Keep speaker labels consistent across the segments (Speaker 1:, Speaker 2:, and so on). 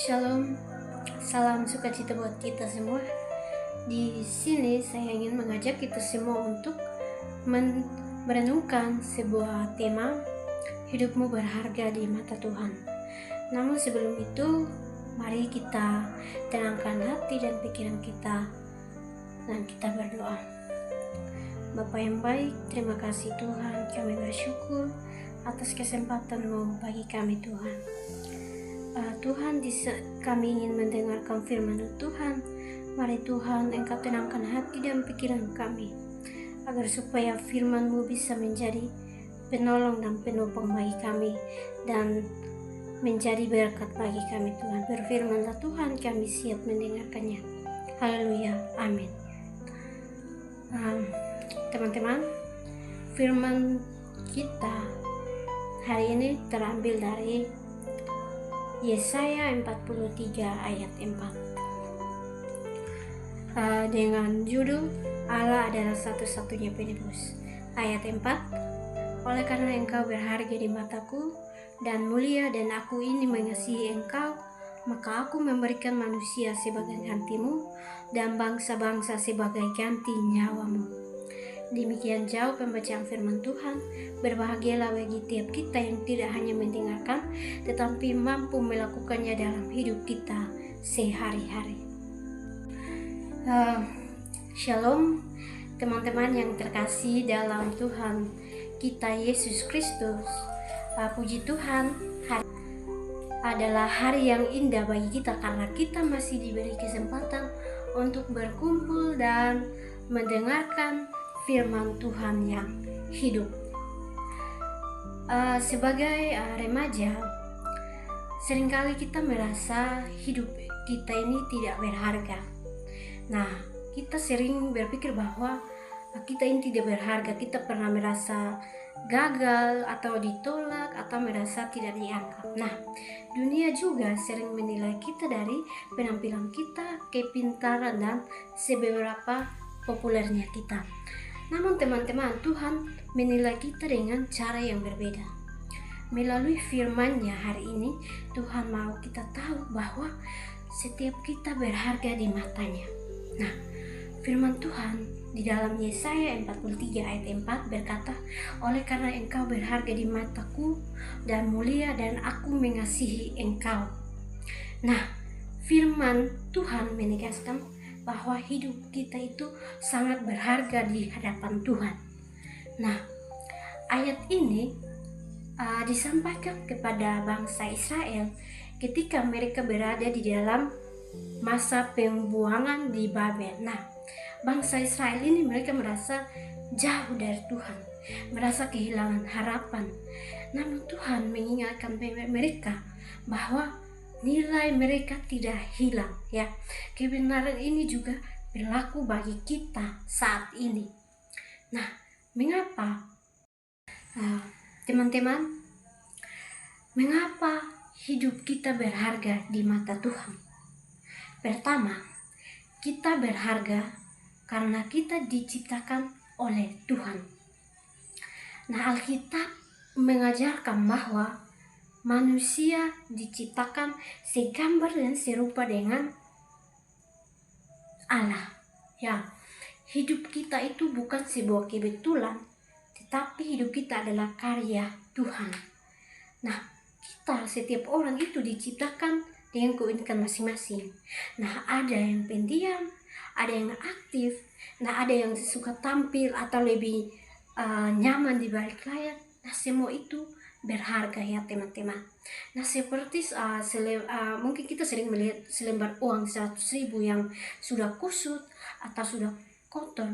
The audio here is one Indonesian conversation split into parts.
Speaker 1: Shalom, salam sukacita buat kita semua. Di sini saya ingin mengajak kita semua untuk merenungkan sebuah tema, hidupmu berharga di mata Tuhan. Namun sebelum itu, mari kita tenangkan hati dan pikiran kita dan kita berdoa. Bapa yang baik, terima kasih Tuhan, kami bersyukur atas kesempatan-Mu bagi kami Tuhan. Tuhan, kami ingin mendengarkan firman Tuhan. Mari Tuhan, Engkau tenangkan hati dan pikiran kami, agar supaya firman-Mu bisa menjadi penolong dan penopang bagi kami, dan menjadi berkat bagi kami Tuhan. Berfirmanlah Tuhan, kami siap mendengarkannya. Haleluya, amin. Teman-teman, firman kita hari ini terambil dari Yesaya 43 ayat 4 dengan judul Allah adalah satu-satunya penebus. Ayat 4, oleh karena Engkau berharga di mataku dan mulia, dan aku ini mengasihi Engkau, maka aku memberikan manusia sebagai gantimu dan bangsa-bangsa sebagai ganti nyawamu. Demikian jauh pembacaan firman Tuhan. Berbahagialah bagi tiap kita yang tidak hanya mendengarkan, tetapi mampu melakukannya dalam hidup kita sehari-hari. Shalom teman-teman yang terkasih dalam Tuhan kita Yesus Kristus. Puji Tuhan, hari adalah hari yang indah bagi kita karena kita masih diberi kesempatan untuk berkumpul dan mendengarkan firman Tuhan yang hidup. Sebagai remaja, seringkali kita merasa hidup kita ini tidak berharga. Nah, kita sering berpikir bahwa kita ini tidak berharga. Kita pernah merasa gagal atau ditolak atau merasa tidak dianggap. Nah, dunia juga sering menilai kita dari penampilan kita, kepintaran, dan seberapa populernya kita. Namun teman-teman, Tuhan menilai kita dengan cara yang berbeda. Melalui firman-Nya hari ini, Tuhan mau kita tahu bahwa setiap kita berharga di matanya. Nah, firman Tuhan di dalam Yesaya 43 ayat 4 berkata, oleh karena Engkau berharga di mataku dan mulia, dan aku mengasihi Engkau. Nah, firman Tuhan menegaskan bahwa hidup kita itu sangat berharga di hadapan Tuhan. Nah, ayat ini disampaikan kepada bangsa Israel ketika mereka berada di dalam masa pembuangan di Babel. Nah, bangsa Israel ini mereka merasa jauh dari Tuhan, merasa kehilangan harapan. Namun Tuhan mengingatkan mereka bahwa nilai mereka tidak hilang, ya. Kebenaran ini juga berlaku bagi kita saat ini. Nah, mengapa teman-teman, mengapa hidup kita berharga di mata Tuhan? Pertama, kita berharga karena kita diciptakan oleh Tuhan. Nah, Alkitab mengajarkan bahwa manusia diciptakan segambar dan serupa dengan Allah. Ya, hidup kita itu bukan sebuah kebetulan, tetapi hidup kita adalah karya Tuhan. Nah, kita setiap orang itu diciptakan dengan keunikan masing-masing. Nah, ada yang pendiam, ada yang aktif, nah ada yang suka tampil atau lebih nyaman di balik layar. Nah, semua itu berharga ya teman-teman. Nah, seperti mungkin kita sering melihat selembar uang 100.000 yang sudah kusut atau sudah kotor,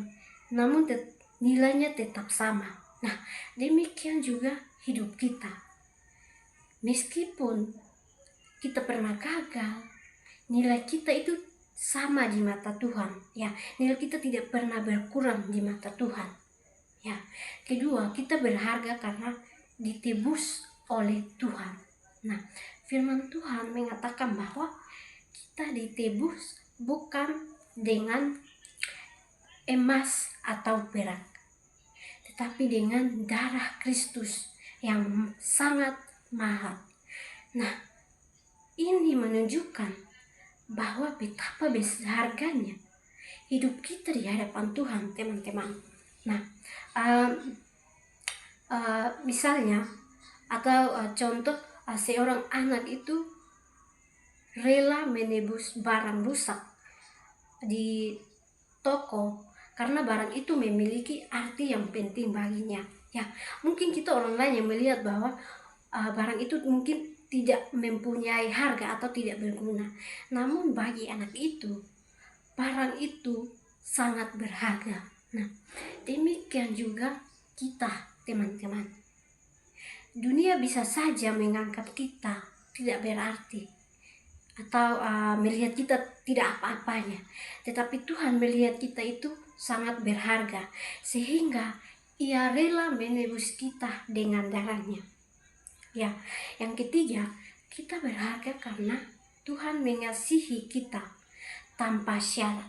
Speaker 1: namun nilainya tetap sama. Nah, demikian juga hidup kita. Meskipun kita pernah gagal, nilai kita itu sama di mata Tuhan. Ya, nilai kita tidak pernah berkurang di mata Tuhan. Ya, kedua, kita berharga karena ditebus oleh Tuhan. Nah, firman Tuhan mengatakan bahwa kita ditebus bukan dengan emas atau perak, tetapi dengan darah Kristus yang sangat mahal. Nah, ini menunjukkan bahwa betapa besar harganya hidup kita di hadapan Tuhan, teman-teman. Nah, misalnya atau contoh, seorang anak itu rela menebus barang rusak di toko karena barang itu memiliki arti yang penting baginya. Ya, mungkin kita orang lain yang melihat bahwa barang itu mungkin tidak mempunyai harga atau tidak berguna. Namun bagi anak itu, barang itu sangat berharga. Nah, demikian juga kita, teman-teman. Dunia bisa saja menganggap kita tidak berarti atau melihat kita tidak apa-apanya, tetapi Tuhan melihat kita itu sangat berharga, sehingga Ia rela menebus kita dengan darahnya. Ya, yang ketiga, kita berharga karena Tuhan mengasihi kita tanpa syarat.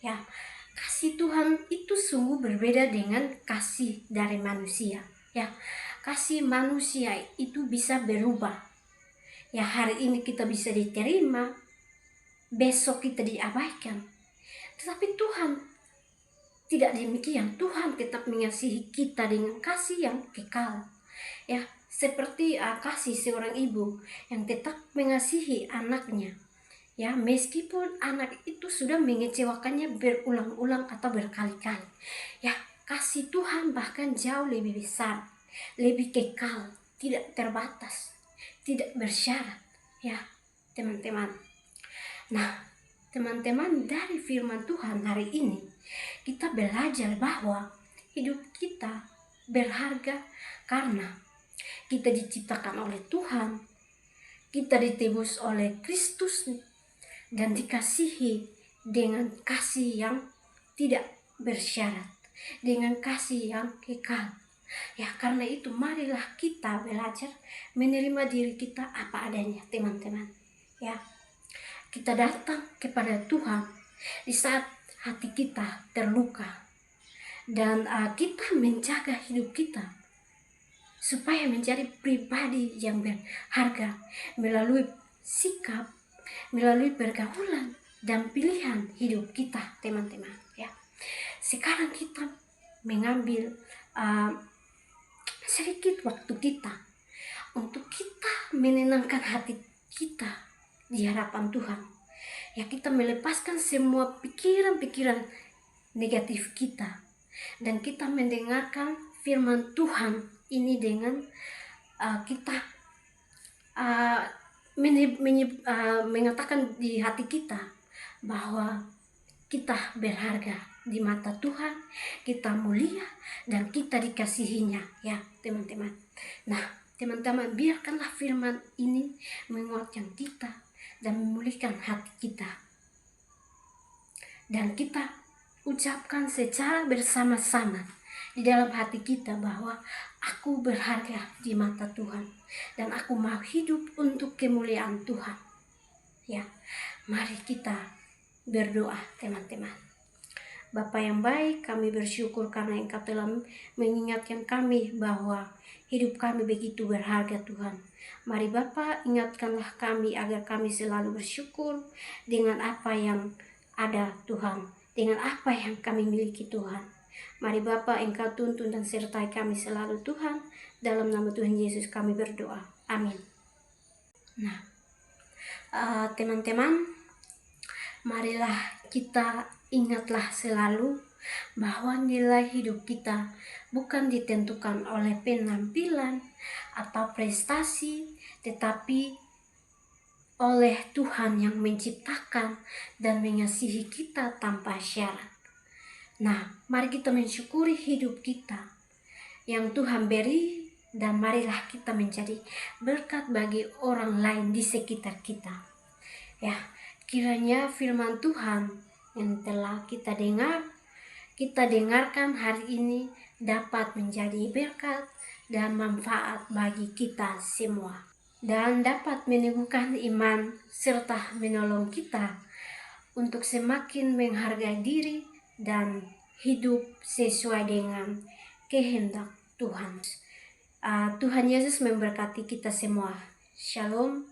Speaker 1: Ya, kasih Tuhan itu sungguh berbeda dengan kasih dari manusia. Ya, kasih manusia itu bisa berubah. Ya, hari ini kita bisa diterima, besok kita diabaikan. Tetapi Tuhan tidak demikian. Tuhan tetap mengasihi kita dengan kasih yang kekal. Ya, seperti kasih seorang ibu yang tetap mengasihi anaknya. Ya, meskipun anak itu sudah mengecewakannya berulang-ulang atau berkali-kali. Ya, kasih Tuhan bahkan jauh lebih besar, lebih kekal, tidak terbatas, tidak bersyarat. Ya, teman-teman. Nah, teman-teman, dari firman Tuhan hari ini kita belajar bahwa hidup kita berharga karena kita diciptakan oleh Tuhan, kita ditebus oleh Kristus, dan dikasihi dengan kasih yang tidak bersyarat, dengan kasih yang kekal. Ya, karena itu marilah kita belajar menerima diri kita apa adanya, teman-teman. Ya, kita datang kepada Tuhan di saat hati kita terluka, dan kita menjaga hidup kita supaya menjadi pribadi yang berharga melalui sikap, melalui pergaulan dan pilihan hidup kita, teman-teman. Ya, sekarang kita mengambil sedikit waktu kita untuk kita menenangkan hati kita di hadapan Tuhan. Ya, kita melepaskan semua pikiran-pikiran negatif kita, dan kita mendengarkan firman Tuhan ini dengan kita mengatakan di hati kita bahwa kita berharga di mata Tuhan, kita mulia, dan kita dikasihinya. Ya, teman-teman. Nah, teman-teman, biarkanlah firman ini menguatkan kita dan memulihkan hati kita, dan kita ucapkan secara bersama-sama di dalam hati kita bahwa aku berharga di mata Tuhan dan aku mau hidup untuk kemuliaan Tuhan. Ya, mari kita berdoa, teman-teman. Bapa yang baik, kami bersyukur karena Engkau telah mengingatkan kami bahwa hidup kami begitu berharga, Tuhan. Mari Bapa, ingatkanlah kami agar kami selalu bersyukur dengan apa yang ada, Tuhan, dengan apa yang kami miliki, Tuhan. Mari Bapa, Engkau tuntun dan sertai kami selalu, Tuhan. Dalam nama Tuhan Yesus kami berdoa. Amin. Nah, teman-teman, marilah kita ingatlah selalu bahwa nilai hidup kita bukan ditentukan oleh penampilan atau prestasi, tetapi oleh Tuhan yang menciptakan dan mengasihi kita tanpa syarat. Nah, mari kita mensyukuri hidup kita yang Tuhan beri, dan marilah kita menjadi berkat bagi orang lain di sekitar kita. Ya, kiranya firman Tuhan yang telah kita dengarkan hari ini dapat menjadi berkat dan manfaat bagi kita semua, dan dapat meneguhkan iman serta menolong kita untuk semakin menghargai diri dan hidup sesuai dengan kehendak Tuhan. Tuhan Yesus memberkati kita semua. Shalom.